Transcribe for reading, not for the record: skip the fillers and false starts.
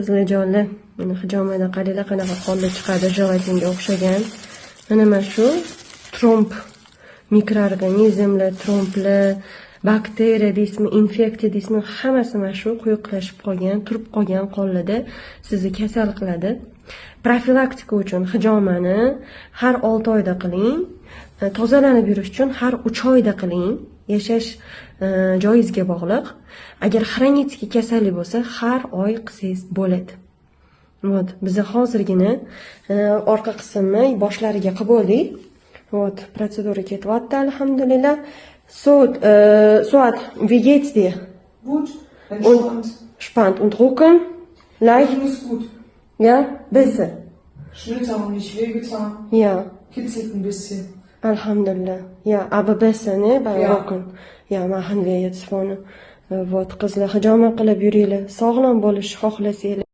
Qiziljonlar, mana hijomada qaranglar qanaqa qonli chiqadi, jelatinga o'xshagan. Mana shu tromb mikroorganizmlar, tromblar, bakteriya deysizmi, infeksiya deysizmi, hammasi mana shu quyuqlashib qolgan, turib qolgan qonlarda sizni kasal qiladi. Profilaktika uchun hijomani har 6 oyda qiling. Tozalanib yurish uchun har 3 oyda qiling. Yashash joyingizga bog'liq. Agar xronitskiy kasallik bo'lsa, har oy qilsangiz bo'ladi. Вот, biz hozirgina orqa qismni boshlariga qilib bo'ldik. Вот, protsedura ketyapti, alhamdulillah. Wie geht's dir? Gut, entspannt. Spannend und Rücken? Leicht? Rücken ist gut. Ja, besser. Schnitte haben nicht wehgetan. Ja. Kitzelt ein bisschen. Alhamdulillah. Ja, aber besser, ne? Bei Ja. Rücken. Ja, machen wir jetzt vorne. Вот, qizlar hijoma qilib yuringlar. Sog'lom bo'lish xohlasanglar.